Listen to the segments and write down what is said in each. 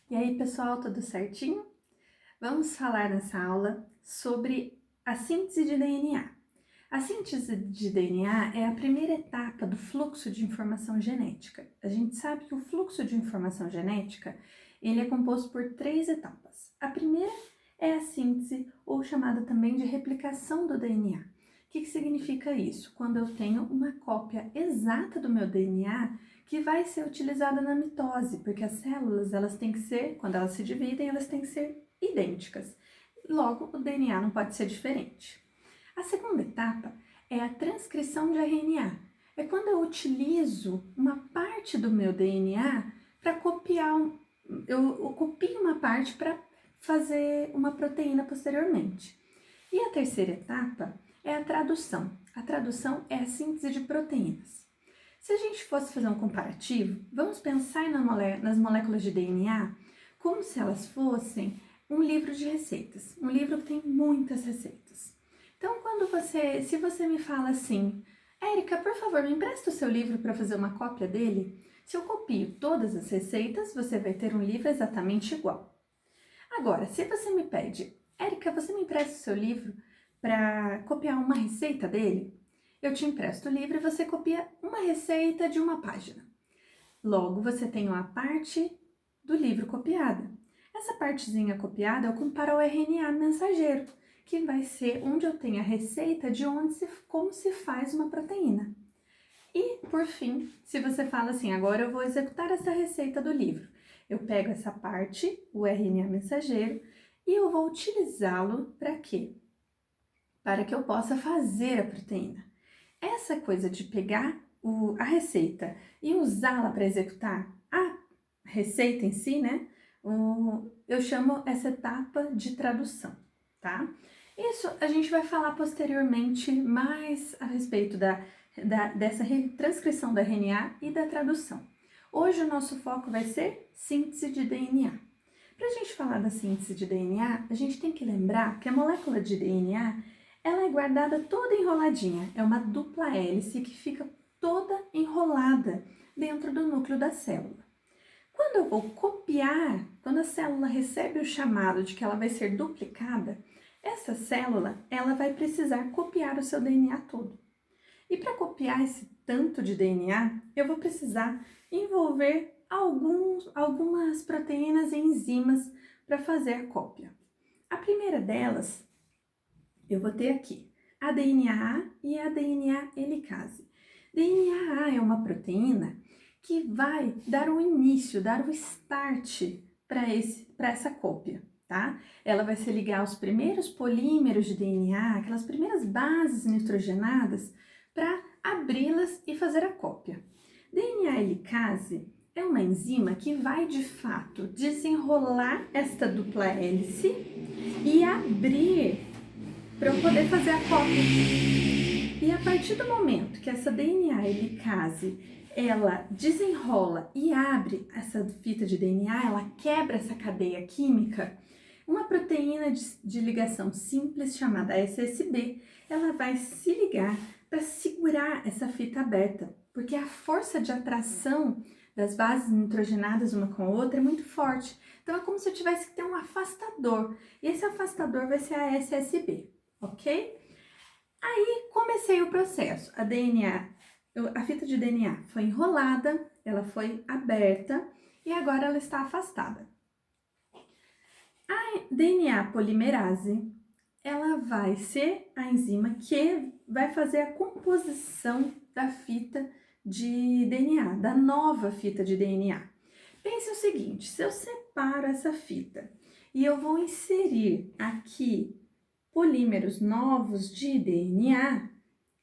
E aí, pessoal, tudo certinho? Vamos falar nessa aula sobre a síntese de DNA. A síntese de DNA é a primeira etapa do fluxo de informação genética. A gente sabe que o fluxo de informação genética, ele é composto por 3 etapas. A primeira é a síntese, ou chamada também de replicação do DNA. O que significa isso? Quando eu tenho uma cópia exata do meu DNA que vai ser utilizada na mitose, porque as células, elas têm que ser, quando elas se dividem, elas têm que ser idênticas. Logo, o DNA não pode ser diferente. A segunda etapa é a transcrição de RNA. É quando eu utilizo uma parte do meu DNA para copiar, eu copio uma parte para fazer uma proteína posteriormente. E a terceira etapa é a tradução. A tradução é a síntese de proteínas. Se a gente fosse fazer um comparativo, vamos pensar nas moléculas de DNA como se elas fossem um livro de receitas, um livro que tem muitas receitas. Então, se você me fala assim, Érica, por favor, me empresta o seu livro para fazer uma cópia dele? Se eu copio todas as receitas, você vai ter um livro exatamente igual. Agora, se você me pede, Érica, você me empresta o seu livro para copiar uma receita dele? Eu te empresto o livro e você copia uma receita de uma página. Logo, você tem uma parte do livro copiada. Essa partezinha copiada eu comparo ao RNA mensageiro, que vai ser onde eu tenho a receita de como se faz uma proteína. E, por fim, se você fala assim, agora eu vou executar essa receita do livro, eu pego essa parte, o RNA mensageiro, e eu vou utilizá-lo para quê? Para que eu possa fazer a proteína. Essa coisa de pegar a receita e usá-la para executar a receita em si, né? Eu chamo essa etapa de tradução, tá? Isso a gente vai falar posteriormente mais a respeito dessa transcrição do RNA e da tradução. Hoje o nosso foco vai ser síntese de DNA. Para a gente falar da síntese de DNA, a gente tem que lembrar que a molécula de DNA ela é guardada toda enroladinha, é uma dupla hélice que fica toda enrolada dentro do núcleo da célula. Quando eu vou copiar, quando a célula recebe o chamado de que ela vai ser duplicada, essa célula ela vai precisar copiar o seu DNA todo. E para copiar esse tanto de DNA, eu vou precisar envolver algumas proteínas e enzimas para fazer a cópia. A primeira delas eu vou ter aqui a DNA e a DNA helicase. DNA é uma proteína que vai dar o início, dar o start para essa cópia, tá? Ela vai se ligar aos primeiros polímeros de DNA, aquelas primeiras bases nitrogenadas, para abri-las e fazer a cópia. DNA helicase é uma enzima que vai, de fato, desenrolar esta dupla hélice e abrir para eu poder fazer a cópia. E a partir do momento que essa DNA helicase ela desenrola e abre essa fita de DNA, ela quebra essa cadeia química, uma proteína de ligação simples chamada SSB, ela vai se ligar para segurar essa fita aberta, porque a força de atração das bases nitrogenadas uma com a outra é muito forte. Então é como se eu tivesse que ter um afastador, e esse afastador vai ser a SSB. Ok? Aí comecei o processo. A fita de DNA foi enrolada, ela foi aberta e agora ela está afastada. A DNA polimerase, ela vai ser a enzima que vai fazer a composição da fita de DNA, da nova fita de DNA. Pense o seguinte, se eu separo essa fita e eu vou inserir aqui polímeros novos de DNA,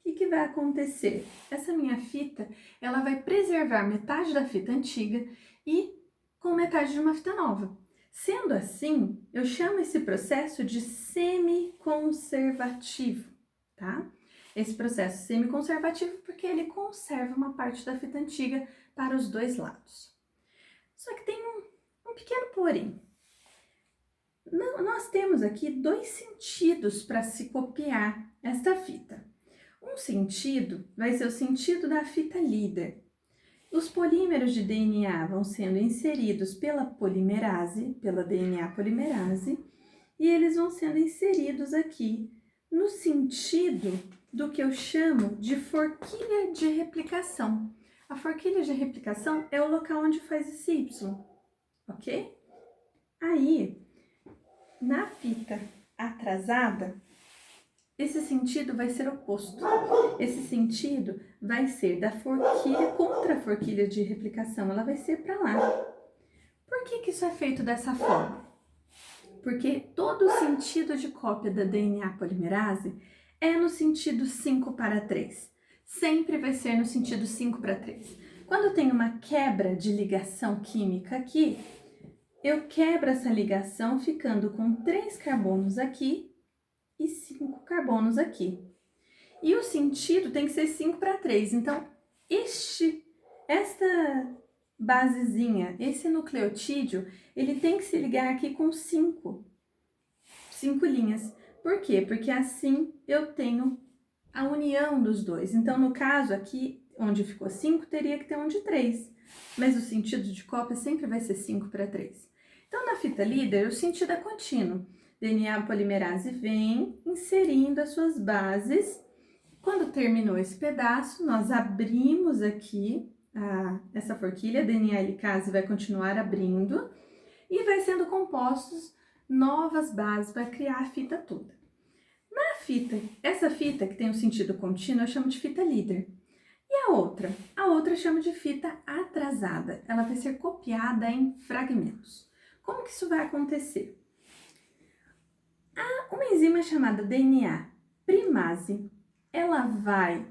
o que vai acontecer? Essa minha fita, ela vai preservar metade da fita antiga e com metade de uma fita nova. Sendo assim, eu chamo esse processo de semiconservativo, tá? Esse processo semiconservativo porque ele conserva uma parte da fita antiga para os dois lados. Só que tem um pequeno porém. Nós temos aqui 2 sentidos para se copiar esta fita. Um sentido vai ser o sentido da fita líder Os polímeros de DNA vão sendo inseridos pela polimerase, pela DNA polimerase, e eles vão sendo inseridos aqui no sentido do que eu chamo de forquilha de replicação. A forquilha de replicação é o local onde faz esse Y, ok? Aí, na fita atrasada, esse sentido vai ser oposto. Esse sentido vai ser da forquilha contra a forquilha de replicação, ela vai ser para lá. Por que isso é feito dessa forma? Porque todo o sentido de cópia da DNA polimerase é no sentido 5:3. Sempre vai ser no sentido 5:3. Quando tem uma quebra de ligação química aqui, eu quebro essa ligação ficando com 3 carbonos aqui e 5 carbonos aqui. E o sentido tem que ser 5:3. Então, esta basezinha, esse nucleotídeo, ele tem que se ligar aqui com 5 linhas. Por quê? Porque assim eu tenho a união dos dois. Então, no caso aqui, onde ficou 5, teria que ter um de 3. Mas o sentido de cópia sempre vai ser 5:3. Então, na fita líder, o sentido é contínuo. DNA polimerase vem inserindo as suas bases. Quando terminou esse pedaço, nós abrimos aqui essa forquilha, a DNA helicase vai continuar abrindo e vai sendo compostos novas bases para criar a fita toda. Na fita, essa fita que tem um sentido contínuo, eu chamo de fita líder. E a outra? A outra eu chamo de fita atrasada. Ela vai ser copiada em fragmentos. Como que isso vai acontecer? Uma enzima chamada DNA primase, ela vai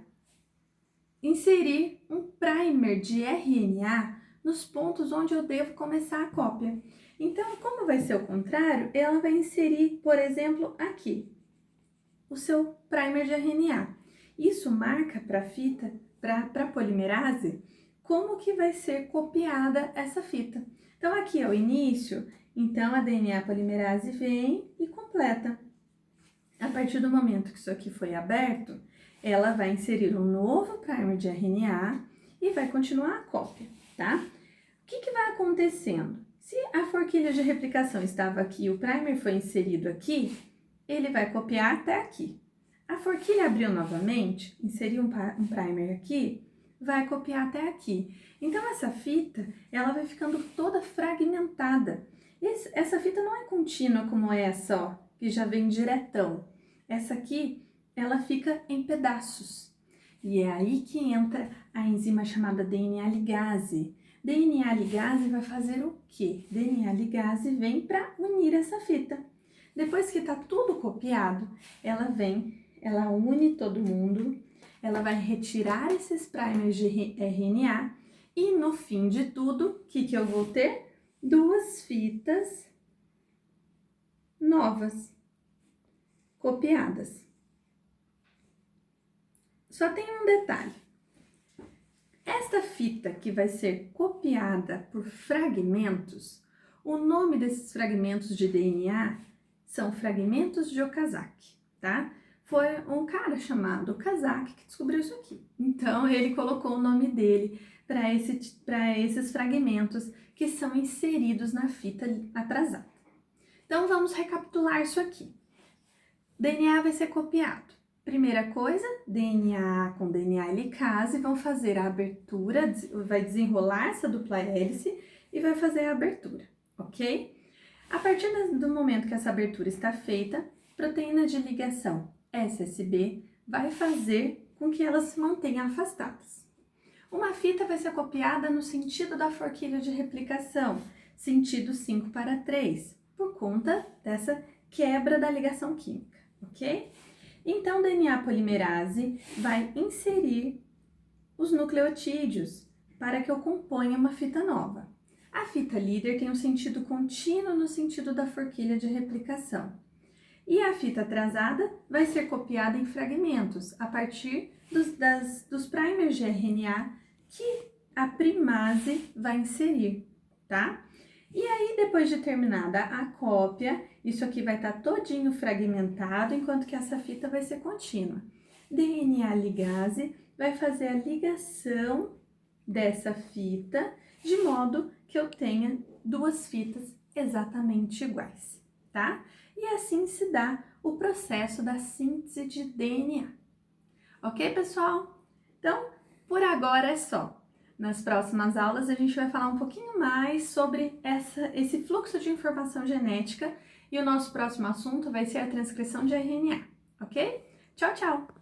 inserir um primer de RNA nos pontos onde eu devo começar a cópia. Então, como vai ser o contrário, ela vai inserir, por exemplo, aqui, o seu primer de RNA. Isso marca para a fita, para a polimerase, como que vai ser copiada essa fita. Então, aqui é o início, então a DNA polimerase vem e completa. A partir do momento que isso aqui foi aberto, ela vai inserir um novo primer de RNA e vai continuar a cópia, tá? O que vai acontecendo? Se a forquilha de replicação estava aqui e o primer foi inserido aqui, ele vai copiar até aqui. A forquilha abriu novamente, inseriu um primer aqui, vai copiar até aqui. Então, essa fita, ela vai ficando toda fragmentada. Essa fita não é contínua como essa, ó, que já vem diretão. Essa aqui, ela fica em pedaços. E é aí que entra a enzima chamada DNA ligase. DNA ligase vai fazer o quê? DNA ligase vem para unir essa fita. Depois que está tudo copiado, ela vem, ela une todo mundo, ela vai retirar esses primers de RNA e no fim de tudo, o que eu vou ter? 2 fitas novas, copiadas. Só tem um detalhe. Esta fita que vai ser copiada por fragmentos, o nome desses fragmentos de DNA são fragmentos de Okazaki, tá? Foi um cara chamado Okazaki que descobriu isso aqui. Então, ele colocou o nome dele para esses fragmentos que são inseridos na fita atrasada. Então, vamos recapitular isso aqui. DNA vai ser copiado. Primeira coisa, DNA com DNA helicase vão fazer a abertura, vai desenrolar essa dupla hélice e vai fazer a abertura, ok? A partir do momento que essa abertura está feita, proteína de ligação SSB vai fazer com que elas se mantenham afastadas. Uma fita vai ser copiada no sentido da forquilha de replicação, sentido 5:3, por conta dessa quebra da ligação química, ok? Então, o DNA polimerase vai inserir os nucleotídeos para que eu componha uma fita nova. A fita líder tem um sentido contínuo no sentido da forquilha de replicação. E a fita atrasada vai ser copiada em fragmentos, a partir dos primers de RNA que a primase vai inserir, tá? E aí, depois de terminada a cópia, isso aqui vai estar todinho fragmentado, enquanto que essa fita vai ser contínua. DNA ligase vai fazer a ligação dessa fita, de modo que eu tenha duas fitas exatamente iguais, tá? E assim se dá o processo da síntese de DNA. Ok, pessoal? Então, por agora é só. Nas próximas aulas a gente vai falar um pouquinho mais sobre esse fluxo de informação genética e o nosso próximo assunto vai ser a transcrição de RNA, ok? Tchau, tchau!